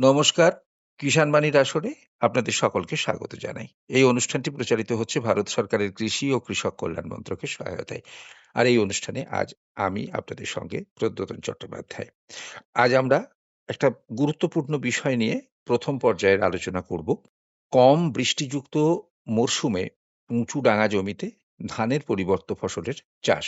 নমস্কার। কিষাণ বাণীর আসরে আপনাদের সকলকে স্বাগত জানাই। এই অনুষ্ঠানটি প্রচারিত হচ্ছে ভারত সরকারের কৃষি ও কৃষক কল্যাণ মন্ত্রকের সহায়তায়। আর এই অনুষ্ঠানে আজ আমি আপনাদের সঙ্গে প্রদ্যোতন চট্টোপাধ্যায়। আজ আমরা একটা গুরুত্বপূর্ণ বিষয় নিয়ে প্রথম পর্যায়ের আলোচনা করব। কম বৃষ্টিযুক্ত মরশুমে উঁচু ডাঙা জমিতে ধানের পরিবর্ত ফসলের চাষ।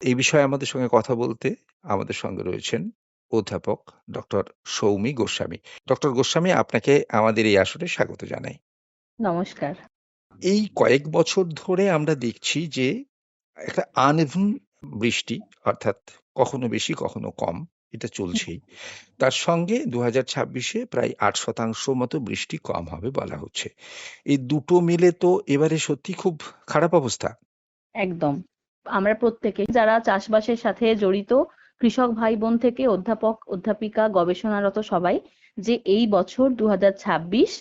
এই বিষয়ে আমাদের সঙ্গে কথা বলতে আমাদের সঙ্গে রয়েছেন অধ্যাপক ডক্টর সৌমি গোস্বামী। ডক্টর গোস্বামী, আপনাকে আমাদের এই আসরে স্বাগত জানাই। নমস্কার। এই কয়েক বছর ধরে আমরা দেখছি যে একটা আনইভেন বৃষ্টি, অর্থাৎ কখনো বেশি কখনো কম, এটা চলছেই। তার সঙ্গে 2026-এ প্রায় 8% মতো বৃষ্টি কম হবে বলা হচ্ছে। এই দুটো মিলে তো এবারে সত্যি খুব খারাপ অবস্থা। একদম। আমরা প্রত্যেকে যারা চাষবাসের সাথে জড়িত কৃষক ভাই বোন থেকে অধ্যাপক, অধ্যাপিকা, গবেষণারত সবাই, যে এই বছর 2026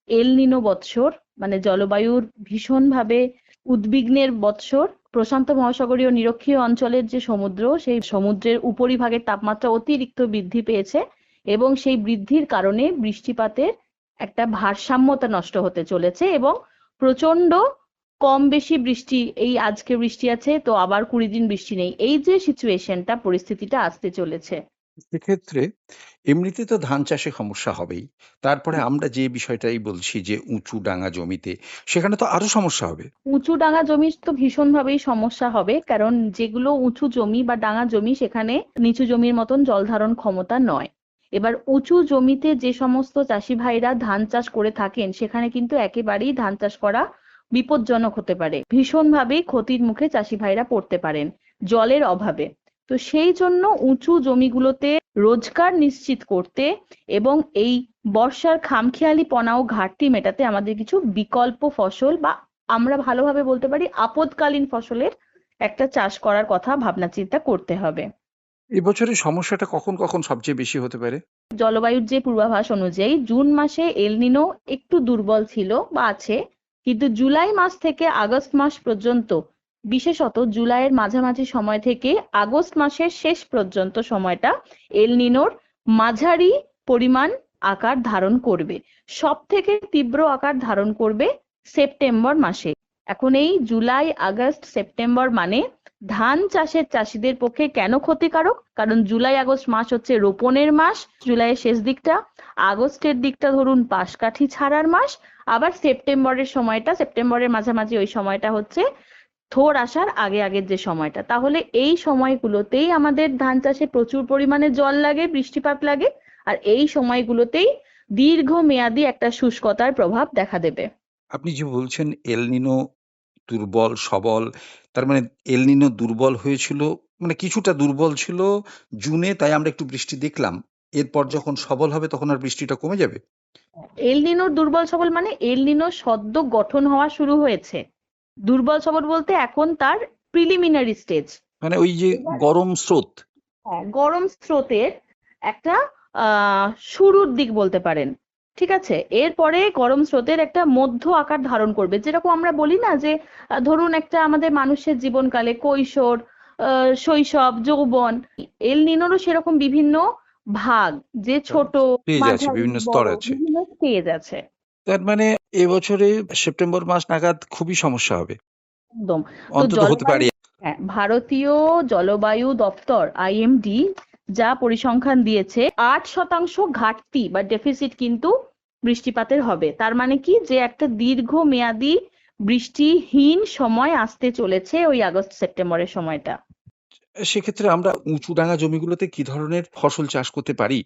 এল নিনো বৎসর, মানে জলবায়ুর ভীষণভাবে উদ্বিগ্নের বৎসর। প্রশান্ত মহাসাগরীয় নিরক্ষীয় অঞ্চলের যে সমুদ্র, সেই সমুদ্রের উপরিভাগের তাপমাত্রা অতিরিক্ত বৃদ্ধি পেয়েছে এবং সেই বৃদ্ধির কারণে বৃষ্টিপাতের একটা ভারসাম্যতা নষ্ট হতে চলেছে এবং প্রচন্ড কম বেশি বৃষ্টি, এই আজকে বৃষ্টি আছে তো আবার 20 দিন বৃষ্টি নেই, এই যে সিচুয়েশনটা, পরিস্থিতিটা আসতে চলেছে। সেক্ষেত্রে এমনিতে তো ধান চাষে সমস্যা হবেই। তারপরে আমরা যে বিষয়টাই বলছি যে উঁচু ডাঙা জমিতে, সেখানে তো আরো সমস্যা হবে। উঁচু ডাঙা জমি তো ভীষণভাবেই সমস্যা হবে, কারণ যেগুলো উঁচু জমি বা ডাঙা জমি, সেখানে নিচু জমির মতন জল ধারণ ক্ষমতা নয়। এবার উঁচু জমিতে যে সমস্ত চাষি ভাইরা ধান চাষ করে থাকেন, সেখানে কিন্তু একেবারেই ধান চাষ করা বিপজ্জনক হতে পারে, ভীষণভাবেই ক্ষতির মুখে চাষি ভাইরা পড়তে পারেন জলের অভাবে। তো সেই জন্য উঁচু জমিগুলোতে রোজগার নিশ্চিত করতে এবং এই বর্ষার খামখেয়ালিপনা ও ঘাটতি মেটাতে আমাদের কিছু বিকল্প ফসল, বা আমরা ভালোভাবে বলতে পারি আপদকালীন ফসলের একটা চাষ করার কথা ভাবনা চিন্তা করতে হবে। এবছরের সমস্যাটা কখন কখন সবচেয়ে বেশি হতে পারে? জলবায়ুর যে পূর্বাভাস অনুযায়ী জুন মাসে এল নিনো একটু দুর্বল ছিল বা আছে, কিন্তু জুলাই মাস থেকে আগস্ট মাস পর্যন্ত, বিশেষত জুলাইয়ের মাঝামাঝি সময় থেকে আগস্ট মাসের শেষ পর্যন্ত সময়টা এল নিনোর মাঝারি পরিমাণ আকার ধারণ করবে। সব থেকে তীব্র আকার ধারণ করবে সেপ্টেম্বর মাসে। এখন এই জুলাই, আগস্ট, সেপ্টেম্বর মানে ধান চাষের চাষিদের পক্ষে কেন ক্ষতিকারক? কারণ জুলাই আগস্ট মাস হচ্ছে রোপণের মাস, জুলাইয়ের শেষ দিকটা, আগস্টের দিকটা ধরুন পাশকাঠি ছাড়ার মাস, আবার সেপ্টেম্বরের সময়টা, সেপ্টেম্বরের মাঝামাঝি ওই সময়টা হচ্ছে থোড় আসার আগে আগের যে সময়টা। তাহলে এই সময়গুলোতেই আমাদের ধান চাষে প্রচুর পরিমাণে জল লাগে, বৃষ্টিপাত লাগে, আর এই সময়গুলোতেই দীর্ঘমেয়াদী একটা শুষ্কতার প্রভাব দেখা দেবে। আপনি যে বলছেন এল নিনো দুর্বল সবল, তার মানে এল নিনো দুর্বল হয়েছিল, মানে কিছুটা দুর্বল ছিল জুনে, তাই আমরা একটু বৃষ্টি দেখলাম। এরপর যখন সবল হবে তখন আর বৃষ্টিটা কমে যাবে। এল নিনোর দুর্বল সবল মানে এল নিনো সদ্য গঠন হওয়া শুরু হয়েছে। দুর্বল সবল বলতে এখন তার প্রিলিমিনারি স্টেজ। মানে ওই যে গরম স্রোত। হ্যাঁ, গরম স্রোতের একটা শুরুর দিক বলতে পারেন। ঠিক আছে, এরপরে গরম স্রোতের একটা মধ্য আকার ধারণ করবে। যেরকম আমরা বলি না যে ধরুন একটা আমাদের মানুষের জীবনকালে কৈশোর, শৈশব, যৌবন, এল নিনোরও সেরকম বিভিন্ন ভাগ, যে ছোট, স্টেজ আছে, মাঝারি, বিভিন্ন স্তর বড়, আছে। বিভিন্ন স্টেজ আছে। তার মানে এবছরে সেপ্টেম্বর মাস নাগাদ খুবই সমস্যা হবে, একদম। তো অন্তত হতে পারে। হ্যাঁ, ভারতীয় জলবায়ু দপ্তর আইএমডি যা পরিসংখ্যান দিয়েছে, 8% ঘাটতি বা ডেফিসিট কিন্তু বৃষ্টিপাতের হবে। তার মানে কি, যে একটা দীর্ঘমেয়াদী বৃষ্টিহীন সময় আসতে চলেছে ওই আগস্ট সেপ্টেম্বরের সময়টা। সেক্ষেত্রে আমরা উঁচু ডাঙা জমিগুলোতে কি ধরনের ফসল চাষ করতে পারি,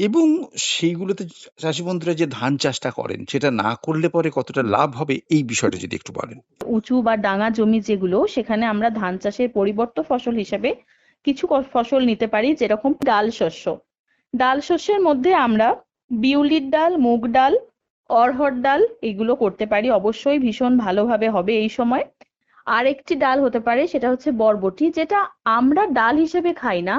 এবং সেইগুলোতে চাষি বন্ধুরা যে ধান চাষটা করেন সেটা না করলে পরে কতটা লাভ হবে, এই বিষয়টা যদি একটু বলেন। উঁচু বা ডাঙা জমি যেগুলো, সেখানে আমরা ধান চাষের পরিবর্ত ফসল হিসেবে কিছু ফসল নিতে পারি, যেরকম ডাল শস্য। ডাল শস্যের মধ্যে আমরা বিউলির ডাল, মুগ ডাল, অড়হর ডাল এগুলো করতে পারি। অবশ্যই ভীষণ ভালোভাবে হবে এই সময়। আরেকটি ডাল হতে পারে, সেটা হচ্ছে বরবটি, যেটা আমরা ডাল হিসেবে খাই না,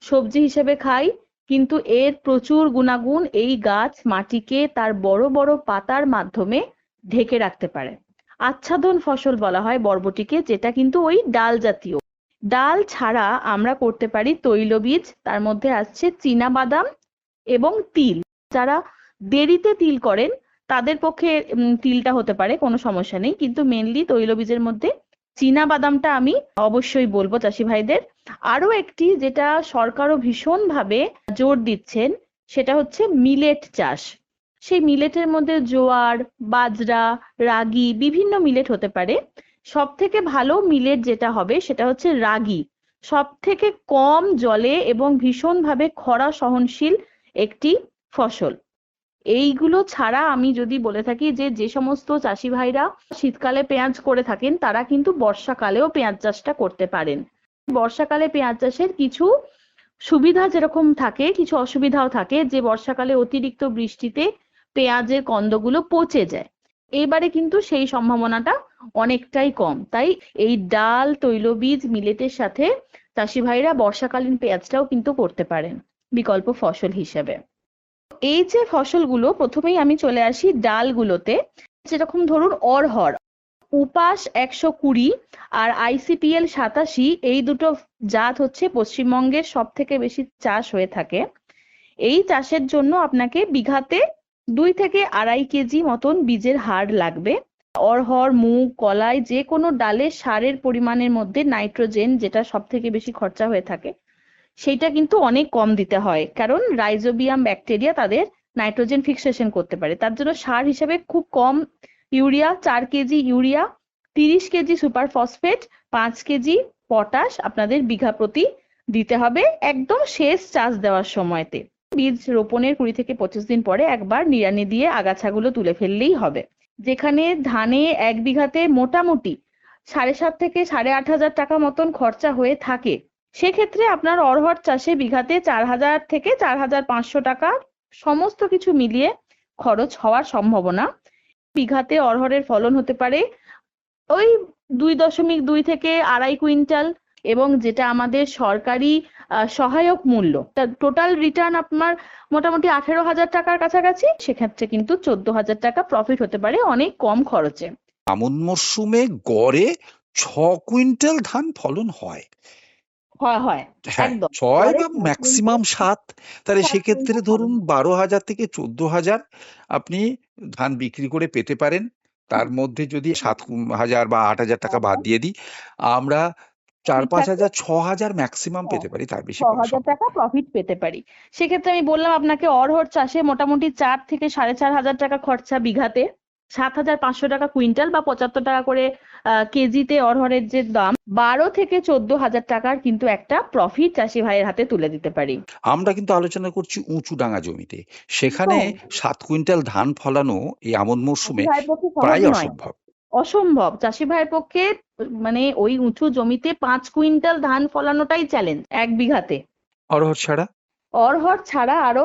সবজি হিসেবে খাই, কিন্তু এর প্রচুর গুণাগুণ এই গাছ মাটিকে তার বড় বড় পাতার মাধ্যমে ঢেকে রাখতে পারে। আচ্ছাদন ফসল বলা হয় বরবটিকে, যেটা কিন্তু ওই ডাল জাতীয়। ডাল ছাড়া আমরা করতে পারি তৈলবীজ, তার মধ্যে আসছে চীনা বাদাম এবং তিল। যারা দেরিতে তিল করেন তাদের পক্ষে তিলটা হতে পারে, কোনো সমস্যা নেই, কিন্তু মেনলি তৈলবীজের মধ্যে চীনা বাদামটা আমি অবশ্যই বলবো চাষি ভাইদের। আরো একটি যেটা সরকারও ভীষণভাবে জোর দিচ্ছেন সেটা হচ্ছে মিলেট চাষ। সেই মিলেটের মধ্যে জোয়ার, বাজরা, রাগি, বিভিন্ন মিলেট হতে পারে। সব থেকে ভালো মিলেট যেটা হবে সেটা হচ্ছে রাগি। সব থেকে কম জলে এবং ভীষণভাবে খরা সহনশীল একটি ফসল। এইগুলো ছাড়া আমি যদি বলে থাকি যে যে সমস্ত চাষি ভাইরা শীতকালে পেঁয়াজ করে থাকেন তারা কিন্তু বর্ষাকালেও পেঁয়াজ চাষটা করতে পারেন। বর্ষাকালে পেঁয়াজ চাষের কিছু সুবিধা যেরকম থাকে, কিছু অসুবিধাও থাকে, যে বর্ষাকালে অতিরিক্ত বৃষ্টিতে পেঁয়াজের কন্দগুলো পচে যায়। এবারে কিন্তু সেই সম্ভাবনাটা অনেকটাই কম। তাই এই ডাল, তৈলবীজ, মিলেটের সাথে চাষি ভাইরা বর্ষাকালীন পেঁয়াজটাও কিন্তু করতে পারেন বিকল্প ফসল হিসেবে। এই যে ফসলগুলো, প্রথমেই আমি চলে আসি ডালগুলোতে। যেরকম ধরুন অড়হর, উপাস 120 আর ICPL 87, এই দুটো জাত হচ্ছে পশ্চিমবঙ্গের সব থেকে বেশি চাষ হয়ে থাকে। এই চাষের জন্য আপনাকে বিঘাতে 2 থেকে 2.5 কেজি মতন বীজের হাড় লাগবে। অড়হর, মুগ, কলাই যে কোনো ডালে সারের পরিমাণের মধ্যে নাইট্রোজেন, যেটা সব থেকে বেশি খরচা হয়ে থাকে, সেইটা কিন্তু অনেক কম দিতে হয়, কারণ রাইজোবিয়াম ব্যাকটেরিয়া তাদের নাইট্রোজেন ফিক্সেশন করতে পারে। তার জন্য সার হিসেবে খুব কম urea, 4 KG urea, 30 KG super phosphate, 5 KG potash আপনাদের বিঘা প্রতি দিতে হবে একদম শেষ চাষ দেওয়ার সময়তে। বীজ রোপণের 20 থেকে 25 দিন পরে একবার নিড়ানি দিয়ে আগাছাগুলো তুলে ফেললেই হবে। যেখানে ধানে 1 বিঘাতে মোটামুটি 7.5 থেকে 8.5 টাকা মতন খরচা হয়ে থাকে, সেক্ষেত্রে আপনার অড়হর চাষে বিঘাতে 4,000 থেকে 4,500 টাকা সমস্ত কিছু মিলিয়ে খরচ হওয়ার সম্ভাবনা। বিঘাতে অড়হরের ফলন হতে পারে ওই 2.2 থেকে 2.5 কুইন্টাল, এবং যেটা আমাদের সরকারি সহায়ক মূল্য, টোটাল রিটার্ন আপনার মোটামুটি 18,000 টাকার কাছাকাছি। সেক্ষেত্রে কিন্তু 14,000 টাকা প্রফিট হতে পারে অনেক কম খরচে। আমন মরশুমে গড়ে 6 কুইন্টাল ধান ফলন হয়। হয় হ্যাঁ, একদম 6 গড়ে বা 6 ম্যাক্সিমাম কুইন্টাল 7। তাহলে 7 সেক্ষেত্রে কুইন্টাল ধরুন ফলন। 12,000 থেকে 14,000 আপনি ধান বিক্রি করে পেতে পারেন। তার মধ্যে যদি 7,000 বা 8,000 টাকা বাদ দিয়ে দিই, আমরা 4-5,000, 6,000 ম্যাক্সিমাম পেতে পারি, তার বেশি পাওয়া 6,000 সম্ভব টাকা প্রফিট পেতে পারি। সেক্ষেত্রে আমি বললাম আপনাকে অড়হর চাষে মোটামুটি 4 থেকে 4,500 টাকা খরচা বিঘাতে, 7,500 টাকা কুইন্টাল বা 75 টাকা করে কেজিতে অড়হরের যে দাম, 12 থেকে 14,000 টাকার কিন্তু একটা প্রফিট চাষি ভাইয়ের হাতে তুলে দিতে পারি। আমরা কিন্তু আলোচনা করছি উঁচু ডাঙা জমিতে, সেখানে একদম 7 কুইন্টাল ধান ফলানো এই আমন চাষি মরশুমে ভাইয়ের পক্ষে সহজ প্রায় নয়, অসম্ভব। অসম্ভব। চাষি ভাইয়ের পক্ষে মানে ওই উঁচু জমিতে 5 কুইন্টাল ধান ফলানোটাই চ্যালেঞ্জ 1 বিঘাতে। অড়হর ছাড়া অড়হর ছাড়া আরো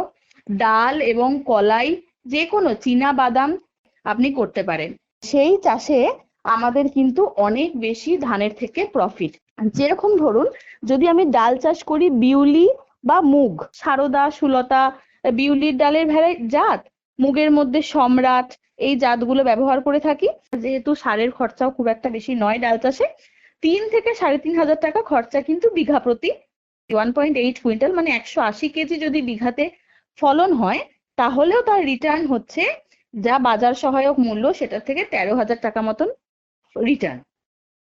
ডাল এবং কলাই, যে কোনো চীনা বাদাম আপনি করতে পারেন। সেই চাষে আমাদের কিন্তু অনেক বেশি ধানের থেকে প্রফিট। যেরকম ধরুন, যদি আমি ডাল চাষ করি বিউলি বা মুগ, সারদা, সুলতা, বিউলির ডালের জাত, মুগের মধ্যে সম্রাট, এই জাতগুলো ব্যবহার করে থাকি। যেহেতু সারের খরচাও খুব একটা বেশি নয় ডাল চাষে, 3 থেকে 3,500 টাকা খরচা কিন্তু বিঘা প্রতি। 1.8 কুইন্টাল মানে 180 কেজি যদি বিঘাতে ফলন হয়, তাহলেও তার রিটার্ন হচ্ছে যা বাজার সহায়ক মূল্য সেটার থেকে 13,000 টাকা মতন রিটার্ন।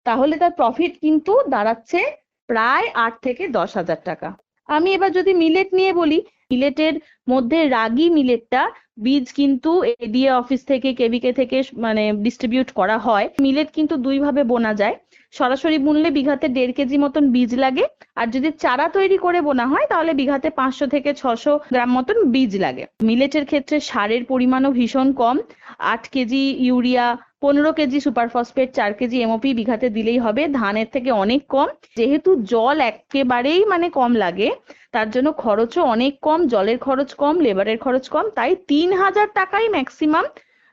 তাহলে তার প্রফিট কিন্তু দাঁড়াচ্ছে প্রায় 8 থেকে 10,000 টাকা। আমি এবার যদি মিলেট নিয়ে বলি, মিলেটের মধ্যে রাগি মিলেটটা বীজ কিন্তু এডিএ অফিস থেকে, কেভিকে থেকে মানে ডিস্ট্রিবিউট করা হয়। মিলেট কিন্তু 2 ভাবে বোনা যায়। সরাসরি বুনলে বিঘাতে 1.5 কেজি মতন বীজ লাগে, আর যদি চারা তৈরি করে বোনা হয় তাহলে বিঘাতে 500 থেকে 600 গ্রাম মতন বীজ লাগে। মিলেটের ক্ষেত্রে সারের পরিমাণও ভীষণ কম। 8 KG urea, 15 KG super phosphate, 4 KG MOP বিঘাতে দিলেই হবে, ধানের থেকে অনেক কম। যেহেতু জল একেবারেই মানে কম লাগে, তার জন্য খরচও অনেক কম, জলের খরচ কম, লেবারের খরচ কম, তাই 3,000 টাকাই ম্যাক্সিমাম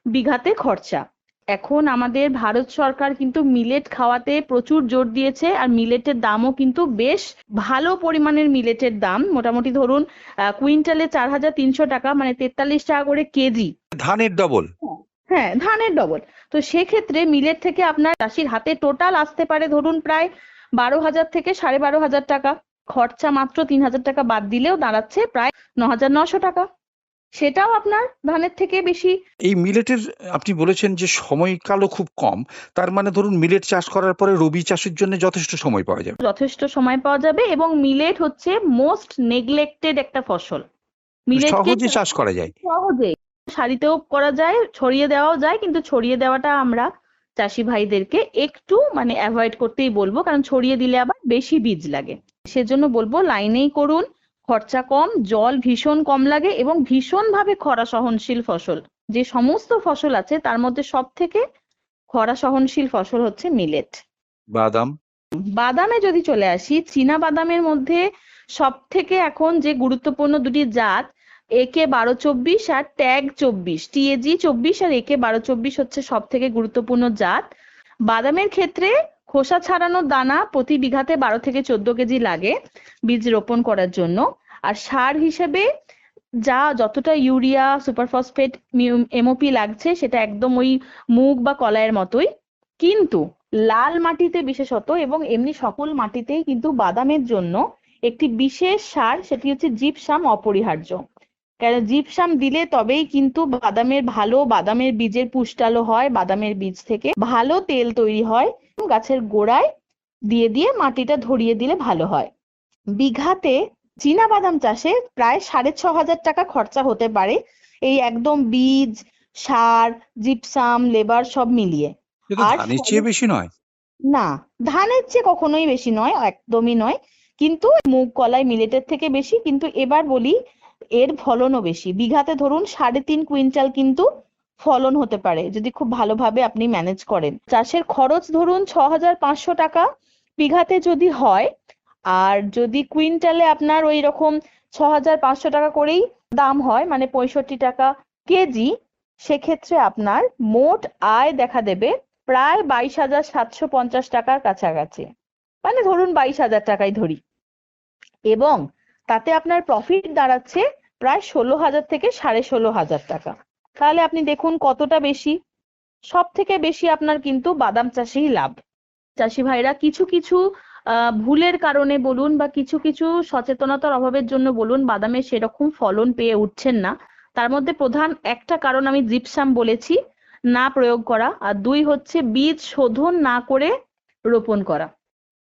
বিঘাতে খরচা। এখন আমাদের ভারত সরকার কিন্তু মিলেট খাওয়াতে প্রচুর জোর দিয়েছে, আর মিলেটের দামও কিন্তু বেশ ভালো পরিমাণের মিলেটের দাম, মোটামুটি ধরুন কুইন্টালে 4,300 টাকা, মানে 43 টাকা করে কেজি। ধানের ডবল। হ্যাঁ, ধানের ডবল। তো সেক্ষেত্রে মিলেট থেকে আপনার চাষির হাতে টোটাল আসতে পারে ধরুন প্রায় 12,000 থেকে 12,500 টাকা। খরচা মাত্র 3,000 টাকা বাদ দিলেও দাঁড়াচ্ছে প্রায় 9,900 টাকা। সেটাও আপনার ধানের থেকে বেশি। এই মিলেটের আপনি বলেছেন যে সময়কালও খুব কম। তার মানে ধরুন মিলেট চাষ করার পরে রবি চাষের জন্য যথেষ্ট সময় পাওয়া যাবে। যথেষ্ট সময় পাওয়া যাবে এবং মিলেট হচ্ছে মোস্ট নেগলেক্টেড একটা ফসল। মিলেটকে সহজে চাষ করা যায়। সহজে সারিতেও করা যায়, ছড়িয়ে দেওয়াও যায়, কিন্তু ছড়িয়ে দেওয়াটা আমরা চাষি ভাইদেরকে একটু মানে অ্যাভয়েড করতেই বলবো, কারণ ছড়িয়ে দিলে আবার বেশি বীজ লাগে। সেজন্য বলবো লাইনেই করুন, খরচা কম, জল ভীষণ কম লাগে এবং ভীষণভাবে খরা সহনশীল ফসল। যে সমস্ত ফসল আছে তার মধ্যে সব থেকে খরা সহনশীল ফসল হচ্ছে মিলেট। বাদাম। বাদামে যদি চলে আসি, চীনা বাদামের মধ্যে সব থেকে এখন যে গুরুত্বপূর্ণ দুটি জাত, একে 1224 আর ট্যাগ 24, টিএজি 24 আর একে 1224 হচ্ছে সব থেকে গুরুত্বপূর্ণ জাত। বাদামের ক্ষেত্রে খোসা ছাড়ানো দানা প্রতি বিঘাতে 12 থেকে 14 কেজি লাগে বীজ রোপণ করার জন্য। আর সার হিসেবে যতটা ইউরিয়া, সুপারফসফেট, এমওপি লাগছে সেটা একদম ওই মুগ বা কলাইয়ের মতোই। কিন্তু লাল মাটিতে বিশেষত এবং এমনি সকল মাটিতেই কিন্তু বাদামের জন্য একটি বিশেষ সার, সেটি হচ্ছে জিপসাম, অপরিহার্য। কারণ জিপসাম দিলে তবেই কিন্তু বাদামের বীজের পুষ্টালো হয়, বাদামের বীজ থেকে ভালো তেল তৈরি হয়। গাছের গোড়ায় দিয়ে দিয়ে মাটিটা ধরিয়ে দিলে ভালো হয়। বিঘাতে চীনা বাদাম চাষে প্রায় 6,500 টাকা খরচা হতে পারে, এই একদম বীজ, সার, জিপসাম, লেবার সব মিলিয়ে। কিন্তু আর ধানের চেয়ে বেশি নয়। না, ধানের চেয়ে কখনোই বেশি নয়, একদমই নয়। কিন্তু মুগ, কলাই, মিলেটের থেকে বেশি। কিন্তু এবার বলি, এর ফলনও বেশি। বিঘাতে ধরুন 3.5 কুইন্টাল কিন্তু ফলন হতে পারে যদি খুব ভালোভাবে আপনি ম্যানেজ করেন। চাষের খরচ ধরুন 6,500 টাকা বিঘাতে যদি হয়, আর যদি কুইন্টালে আপনার ওই রকম 6,500 টাকা করেই দাম হয়, মানে 65 টাকা কেজি, সেক্ষেত্রে আপনার মোট আয় দেখা দেবে প্রায় 22,750 টাকার কাছাকাছি। মানে ধরুন 22,000 টাকাই ধরি, এবং তাতে আপনার প্রফিট দাঁড়াচ্ছে প্রায় 16,000 থেকে 16,500 টাকা। তাহলে আপনি দেখুন কতটা বেশি। সব থেকে বেশি আপনার কিন্তু বাদাম চাষেই লাভ। চাষি ভাইরা কিছু কিছু ভুলের কারণে বলুন বা কিছু কিছু সচেতনতার অভাবের জন্য বলুন, বাদামে সেরকম ফলন পেয়ে উঠছেন না। তার মধ্যে প্রধান একটা কারণ আমি জিপসাম বলেছি, না প্রয়োগ করা, আর 2 হচ্ছে বীজ শোধন না করে রোপণ করা।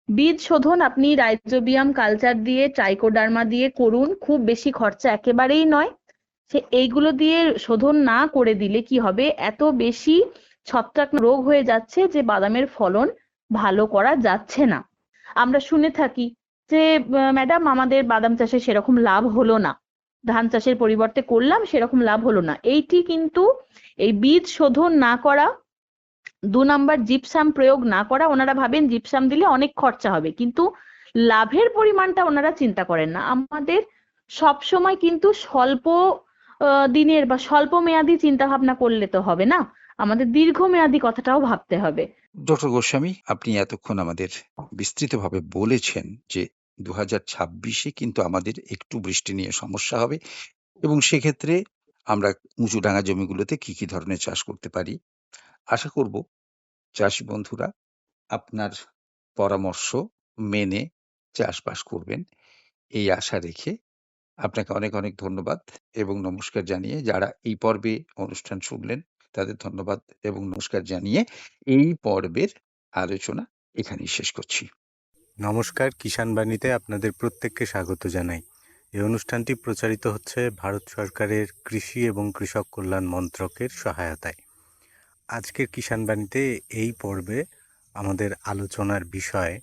বীজ শোধন আপনি রাইজোবিয়াম কালচার দিয়ে, ট্রাইকোডার্মা দিয়ে করুন, খুব বেশি খরচা একেবারেই নয়। এইগুলো দিয়ে শোধন না করে দিলে কি হবে, এত বেশি ছত্রাক রোগ হয়ে যাচ্ছে যে বাদামের ফলন ভালো করা যাচ্ছে না। আমরা শুনে থাকি যে ম্যাডাম আমাদের বাদাম চাষে সেরকম লাভ হলো না, ধান চাষের পরিবর্তে করলাম সেরকম লাভ হলো না। এইটি কিন্তু এই বীজ শোধন না করা, 2 নাম্বার জিপসাম প্রয়োগ না করা, ওনারা ভাবেন জিপসাম দিলে অনেক খরচা হবে, কিন্তু লাভের পরিমাণটা ওনারা চিন্তা করেন না। আমাদের সব সময় কিন্তু স্বল্প দিনের বা স্বল্প মেয়াদী চিন্তা ভাবনা করলে তো হবে না, আমাদের দীর্ঘমেয়াদী কথাটাও ভাবতে হবে। ডক্টর গোস্বামী, আপনি এতক্ষণ আমাদের বিস্তৃতভাবে বলেছেন যে 2026-এ কিন্তু আমাদের একটু বৃষ্টি নিয়ে সমস্যা হবে এবং সেক্ষেত্রে আমরা উঁচু ডাঙা জমিগুলোতে কি কি ধরনের চাষ করতে পারি। আশা করব চাষি বন্ধুরা আপনার পরামর্শ মেনে চাষবাস করবেন, এই আশা রেখে আপনাকে অনেক অনেক ধন্যবাদ এবং নমস্কার জানিয়ে, যারা এই পর্বে অনুষ্ঠান শুনলেন তাদের ধন্যবাদ এবং নমস্কার জানিয়ে এই পর্বের আলোচনা এখানেই শেষ করছি। নমস্কার, কিষাণ বাণীতে আপনাদের প্রত্যেককে স্বাগত জানাই। এই অনুষ্ঠানটি প্রচারিত হচ্ছে ভারত সরকারের কৃষি এবং কৃষক কল্যাণ মন্ত্রকের সহায়তায়। আজকের কিষাণ বাণীতে এই পর্বে আমাদের আলোচনার বিষয়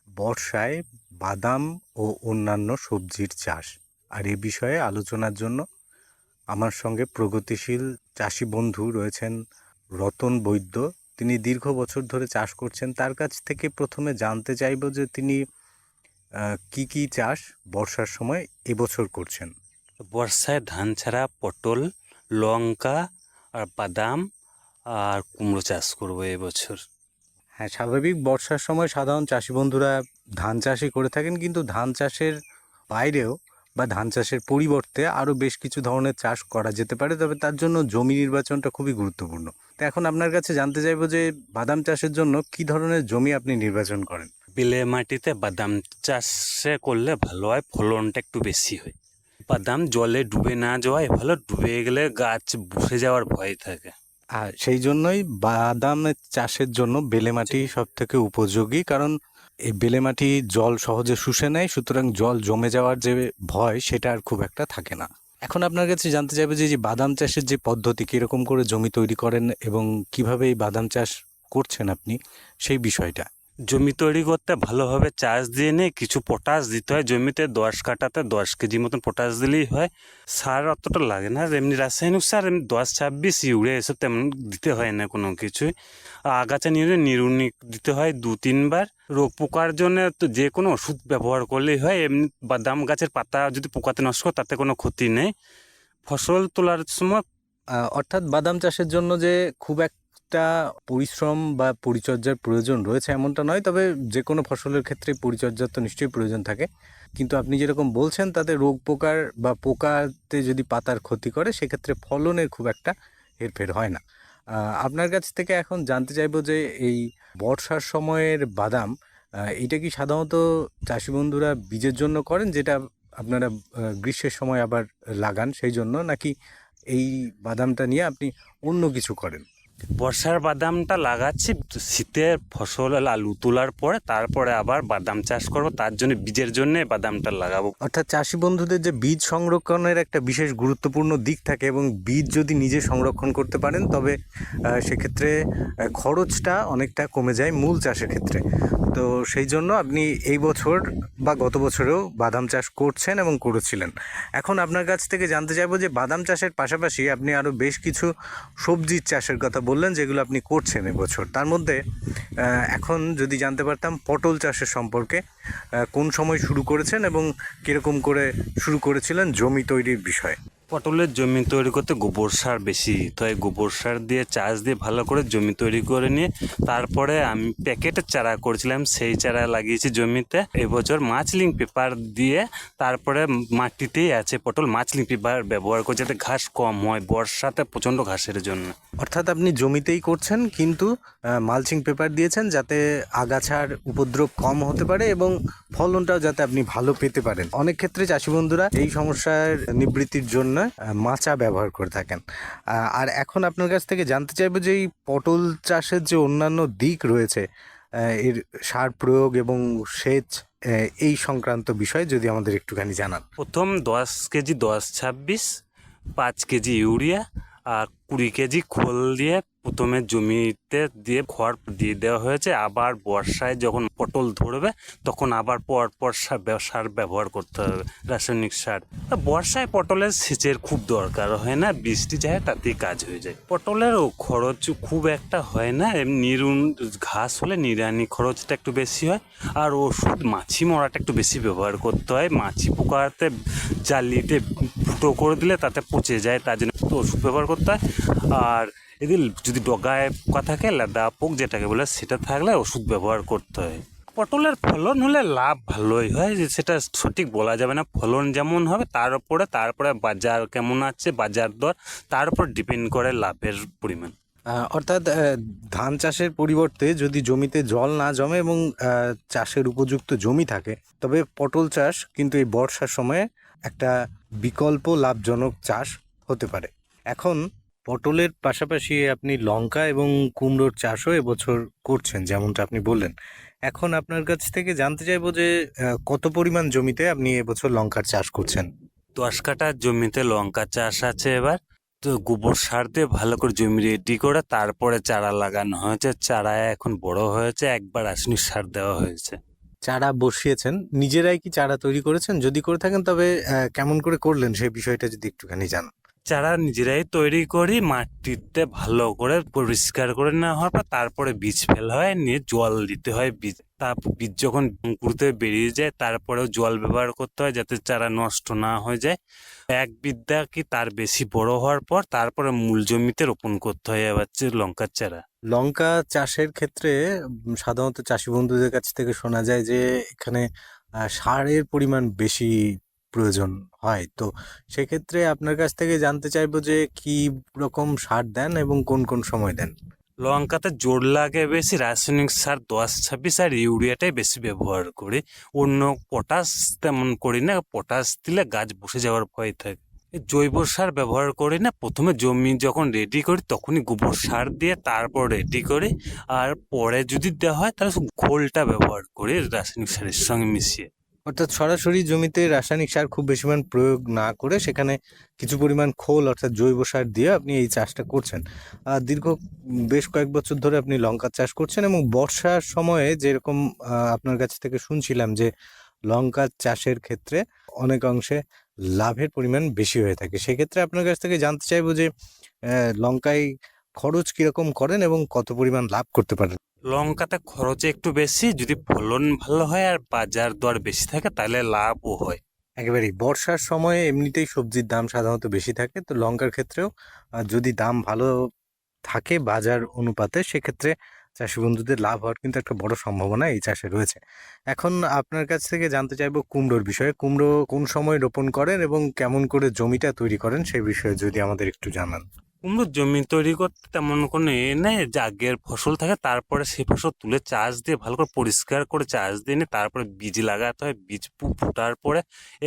বর্ষায় বাদাম ও অন্যান্য সবজির চাষ। আর এ বিষয়ে আলোচনার জন্য আমার সঙ্গে প্রগতিশীল চাষি বন্ধু রয়েছেন রতন বৈদ্য। তিনি দীর্ঘ বছর ধরে চাষ করছেন। তার কাছ থেকে প্রথমে জানতে চাইব যে তিনি কি কি চাষ বর্ষার সময় এবছর করছেন। বর্ষায় ধান ছাড়া পটল, লঙ্কা আর বাদাম আর কুমড়ো চাষ করবো এবছর। হ্যাঁ, স্বাভাবিক বর্ষার সময় সাধারণ চাষি বন্ধুরা ধান চাষই করে থাকেন, কিন্তু ধান চাষের বাইরেও বা ধান চাষের পরিবর্তে আরও বেশ কিছু ধরনের চাষ করা যেতে পারে, তবে তার জন্য জমি নির্বাচনটা খুবই গুরুত্বপূর্ণ। তো এখন আপনার কাছে জানতে চাইবো যে বাদাম চাষের জন্য কি ধরনের জমি আপনি নির্বাচন করেন। বেলে মাটিতে বাদাম চাষে করলে ভালো হয়, ফলনটা একটু বেশি হয়। বাদাম জলে ডুবে না যাওয়াই ভালো, ডুবে গেলে গাছ বসে যাওয়ার ভয় থাকে। আর সেই জন্যই বাদাম চাষের জন্য বেলে মাটি সব থেকে উপযোগী, কারণ এই বেলে মাটি জল সহজে শুষে নেয়, সুতরাং জল জমে যাওয়ার যে ভয় সেটা আর খুব একটা থাকে না। এখন আপনার কাছে জানতে চাইবো যে যে বাদাম চাষের যে পদ্ধতি, কিরকম করে জমি তৈরি করেন এবং কিভাবে এই বাদাম চাষ করছেন আপনি, সেই বিষয়টা। জমি তৈরি করতে ভালোভাবে চাষ দিয়ে নিয়ে কিছু পটাশ দিতে হয় জমিতে, 10 কাঠাতে 10 কেজি মতন পটাশ দিলেই হয়। সার অতটা লাগে না, এমনি রাসায়নিক সার এমনি 10-26 ইউরিয়া এসব তেমন দিতে হয় না কোনো কিছুই। আগাছা নিয়ে নিড়ুনি দিতে হয় 2-3 বার। রোগ পোকার জন্য তো যে কোনো ওষুধ ব্যবহার করলেই হয়। এমনি বাদাম গাছের পাতা যদি পোকাতে নষ্ট করে তাতে কোনো ক্ষতি নেই। ফসল তোলার সময় অর্থাৎ বাদাম চাষের জন্য যে খুব একটা পরিশ্রম বা পরিচর্যার প্রয়োজন রয়েছে এমনটা নয়, তবে যে কোনো ফসলের ক্ষেত্রে পরিচর্যার তো নিশ্চয়ই প্রয়োজন থাকে, কিন্তু আপনি যেরকম বলছেন তাতে রোগ পোকার বা পোকাতে যদি পাতার ক্ষতি করে সেক্ষেত্রে ফলনের খুব একটা হেরফের হয় না। আপনার কাছ থেকে এখন জানতে চাইবো যে এই বর্ষার সময়ের বাদাম, এটা কি সাধারণত চাষি বন্ধুরা বীজের জন্য করেন, যেটা আপনারা গ্রীষ্মের সময় আবার লাগান সেই জন্য, নাকি এই বাদামটা নিয়ে আপনি অন্য কিছু করেন? বর্ষার বাদামটা লাগাচ্ছি, শীতের ফসল আলু তোলার পরে তারপরে আবার বাদাম চাষ করব, তার জন্য বীজের জন্য বাদামটা লাগাবো। অর্থাৎ চাষি বন্ধুদের যে বীজ সংরক্ষণের একটা বিশেষ গুরুত্বপূর্ণ দিক থাকে, এবং বীজ যদি নিজে সংরক্ষণ করতে পারেন তবে সেক্ষেত্রে খরচটা অনেকটা কমে যায় মূল চাষের ক্ষেত্রে। তো সেই জন্য আপনি এই বছর বা গত বছরেও বাদাম চাষ করছেন এবং করেছিলেন। এখন আপনার কাছ থেকে জানতে চাইবো যে বাদাম চাষের পাশাপাশি আপনি আরও বেশ কিছু সবজির চাষের কথা বললেন যেগুলো আপনি করছেন এবছর। তার মধ্যে এখন যদি জানতে পারতাম পটল চাষের সম্পর্কে, কোন সময় শুরু করেছেন এবং কীরকম করে শুরু করেছিলেন জমি তৈরির বিষয়ে। পটলের জমি তৈরি করতে গোবর সার বেশি, তাই গোবর সার দিয়ে চাষ দিয়ে ভালো করে জমি তৈরি করে নিয়ে তারপরে আমি প্যাকেটের চারা করেছিলাম, সেই চারা লাগিয়েছি জমিতে। এবছর মাছলিং পেপার দিয়ে তারপরে মাটিতেই আছে পটল, মাছলিং পেপার ব্যবহার করে যাতে ঘাস কম হয়, বর্ষাতে প্রচণ্ড ঘাসের জন্য। অর্থাৎ আপনি জমিতেই করছেন কিন্তু মালচিং পেপার দিয়েছেন যাতে আগাছার উপদ্রব কম হতে পারে এবং ফলনটাও যাতে আপনি ভালো পেতে পারেন। অনেক ক্ষেত্রে চাষি বন্ধুরা এই সমস্যার নিবৃত্তির জন্য মাচা ব্যবহার করে থাকেন। আর এখন আপনার কাছ থেকে জানতে চাইবো যে এই পটল চাষের যে অন্যান্য দিক রয়েছে, এর সার প্রয়োগ এবং সেচ, এই সংক্রান্ত বিষয়ে যদি আমাদের একটুখানি জানান। প্রথম 10 কেজি 10-26, 5 কেজি ইউরিয়া আর 20 কেজি খোল দিয়ে প্রথমে জমিতে দিয়ে খড় দিয়ে দেওয়া হয়েছে। আবার বর্ষায় যখন পটল ধরবে তখন আবার পরপর সার ব্যবহার করতে হবে, রাসায়নিক সার। বর্ষায় পটলের সেচের খুব দরকার হয় না, বৃষ্টি যায় তাতেই কাজ হয়ে যায়। পটলের খরচ খুব একটা হয় না, এমনি ঘাস হলে নিড়ানি খরচটা একটু বেশি হয়। আর ওষুধ মাছি মরাটা একটু বেশি ব্যবহার করতে হয়, মাছি পোকাতে জালিতে ফুটো করে দিলে তাতে পচে যায়, তার জন্য ওষুধ ব্যবহার করতে হয়। আর এদিকে যদি ডগায় পোকা থাকে, লেদা পোক যেটাকে বলে, সেটা থাকলে ওষুধ ব্যবহার করতে হয়। পটলের ফলন হলে লাভ ভালোই হয়, সেটা সঠিক বলা যাবে না। ফলন যেমন হবে তারপরে বাজার কেমন আছে, বাজার দর, তার উপর ডিপেন্ড করে লাভের পরিমাণ। অর্থাৎ ধান চাষের পরিবর্তে যদি জমিতে জল না জমে এবং চাষের উপযুক্ত জমি থাকে, তবে পটল চাষ কিন্তু এই বর্ষার সময়ে একটা বিকল্প লাভজনক চাষ হতে পারে। এখন পটলের পাশাপাশি আপনি লঙ্কা এবং কুমড়োর চাষও এবছর করছেন যেমনটা আপনি বললেন। এখন আপনার কাছ থেকে জানতে চাইবো যে কত পরিমাণ জমিতে আপনি এবছর লঙ্কার চাষ করছেন? 10 কাঠা জমিতে লঙ্কা চাষ আছে এবার। তো গোবর সার দিয়ে ভালো করে জমি রেডি করে তারপরে চারা লাগানো হয়েছে। চারা এখন বড় হয়েছে, একবার রাসায়নিক সার দেওয়া হয়েছে। চারা বসিয়েছেন, নিজেরাই কি চারা তৈরি করেছেন? যদি করে থাকেন তবে কেমন করে করলেন সেই বিষয়টা যদি একটুখানি জানান। চারা নিজেরাই তৈরি করি, মাটিতে ভালো করে পরিষ্কার করে নেওয়া হওয়ার পর তারপরে বীজ ফেলা হয়, নিয়ে জল দিতে হয়। তারপর বীজ যখন অঙ্কুরিত বেরিয়ে যায় তারপরেও জল ব্যবহার করতে হয় যাতে চারা নষ্ট না হয়ে যায়। এক বিদ্যা কি তার বেশি বড় হওয়ার পর তারপরে মূল জমিতে রোপণ করতে হয় আবার লঙ্কার চারা। লঙ্কা চাষের ক্ষেত্রে সাধারণত চাষি বন্ধুদের কাছ থেকে শোনা যায় যে এখানে সারের পরিমাণ বেশি প্রয়োজন হয়। তো সেক্ষেত্রে আপনার কাছ থেকে জানতে চাইবো যে কি রকম সার দেন এবং কোন কোন সময় দেন? লঙ্কাতে জোর লাগে বেশি, রাসায়নিক সার 10-26 আর ইউরিয়াটাই বেশি ব্যবহার করি। অন্য পটাশ তেমন করি না, পটাশ দিলে গাছ বসে যাওয়ার ভয় থাকে। এই জৈব সার ব্যবহার করি না, প্রথমে জমি যখন রেডি করি তখনই গোবর সার দিয়ে তারপর রেডি করি, আর পরে যদি দেওয়া হয় তাহলে শুধু খোলটা ব্যবহার করি রাসায়নিক সারের সঙ্গে মিশিয়ে। অর্থাৎ সরাসরি জমিতে রাসায়নিক সার খুব বেশি পরিমাণ প্রয়োগ না করে সেখানে কিছু পরিমাণ খোল অর্থাৎ জৈব সার দিয়ে আপনি এই চাষটা করছেন। দীর্ঘ বেশ কয়েক বছর ধরে আপনি লঙ্কা চাষ করছেন এবং বর্ষার সময়ে যেরকম আপনার কাছ থেকে শুনছিলাম যে লঙ্কা চাষের ক্ষেত্রে অনেক অংশে লাভের পরিমাণ বেশি হয়ে থাকে। সেক্ষেত্রে আপনার কাছ থেকে জানতে চাইবো যে লঙ্কায় খরচ কিরকম করেন এবং কত পরিমাণ লাভ করতে পারেন? লঙ্কাতে খরচ একটু বেশি, যদি ফলন ভালো হয় আর বাজার দর বেশি থাকে তাহলে লাভও হয়। একেবারেই বর্ষার সময়ে এমনিতেই সবজির দাম সাধারণত বেশি থাকে, তো লঙ্কার ক্ষেত্রেও যদি দাম ভালো থাকে বাজার অনুপাতে সেক্ষেত্রে চাষি বন্ধুদের লাভ হওয়ার কিন্তু একটা বড় সম্ভাবনা এই চাষে রয়েছে। এখন আপনার কাছ থেকে জানতে চাইবো কুমড়োর বিষয়ে। কুমড়ো কোন সময় রোপণ করেন এবং কেমন করে জমিটা তৈরি করেন সেই বিষয়ে যদি আমাদের একটু জানান। কুমড়োর জমি তৈরি করতে তেমন কোনো নেই, যে আগের ফসল থাকে তারপরে সেই ফসল তুলে চাষ দিয়ে ভালো করে পরিষ্কার করে চাষ দিয়ে নিয়ে তারপরে বীজ লাগাতে হয়। বীজ ফোটার পরে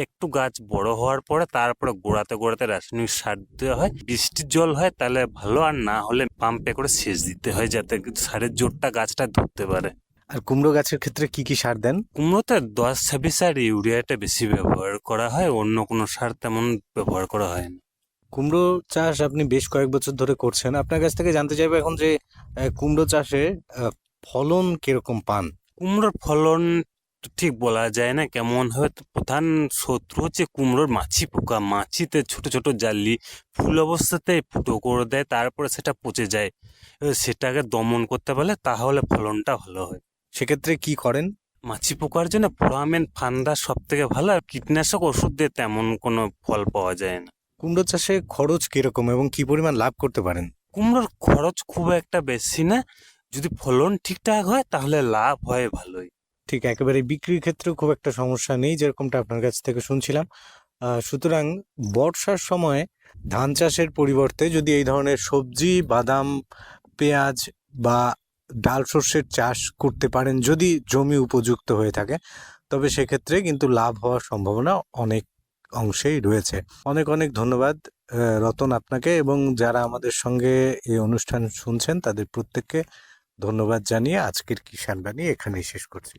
একটু গাছ বড় হওয়ার পরে তারপরে গোড়াতে গোড়াতে রাসায়নিক সার দেওয়া হয়। বৃষ্টির জল হয় তাহলে ভালো, আর না হলে পাম্পে করে সেচ দিতে হয় যাতে সারের জোরটা গাছটা ধরতে পারে। আর কুমড়ো গাছের ক্ষেত্রে কি কি সার দেন? কুমড়োতে 10-26 আর ইউরিয়াটা বেশি ব্যবহার করা হয়, অন্য কোনো সার তেমন ব্যবহার করা হয় না। কুমড়ো চাষ আপনি বেশ কয়েক বছর ধরে করছেন, আপনার কাছ থেকে জানতে চাইবো এখন যে কুমড়ো চাষে ফলন কিরকম পান? কুমড়োর ফলন তো ঠিক বলা যায় না কেমন হবে। তো প্রধান শত্রু হচ্ছে কুমড়োর মাছি পোকা। মাছিতে ছোট ছোট জালি ফুল অবস্থাতে ফুটো করে দেয়, তারপরে সেটা পচে যায়। এবার সেটাকে দমন করতে পারলে তাহলে ফলনটা ভালো হয়। সেক্ষেত্রে কি করেন? মাছি পোকার জন্য ফোরামেন ফান্দা সব থেকে ভালো, আর কীটনাশক ওষুধ দিয়ে তেমন কোনো ফল পাওয়া যায় না। কুমড়ো চাষে খরচ কিরকম এবং কি পরিমাণ লাভ করতে পারেন? কুমড়োর খরচ খুব একটা বেশি না, যদি ফলন ঠিকঠাক হয় তাহলে লাভ হয় ভালোই। ঠিক একেবারে বিক্রির ক্ষেত্রেও খুব একটা সমস্যা নেই যেরকমটা আপনার কাছ থেকে শুনছিলাম। সুতরাং বর্ষার সময় ধান চাষের পরিবর্তে যদি এই ধরনের সবজি, বাদাম, পেঁয়াজ বা ডাল শস্যের চাষ করতে পারেন যদি জমি উপযুক্ত হয়ে থাকে, তবে সেক্ষেত্রে কিন্তু লাভ হওয়ার সম্ভাবনা অনেক অংশেই রয়েছে। অনেক অনেক ধন্যবাদ রতন আপনাকে, এবং যারা আমাদের সঙ্গে এই অনুষ্ঠান শুনছেন তাদের প্রত্যেককে ধন্যবাদ জানিয়ে আজকের কিষাণ বাণী এখানেই শেষ করছি।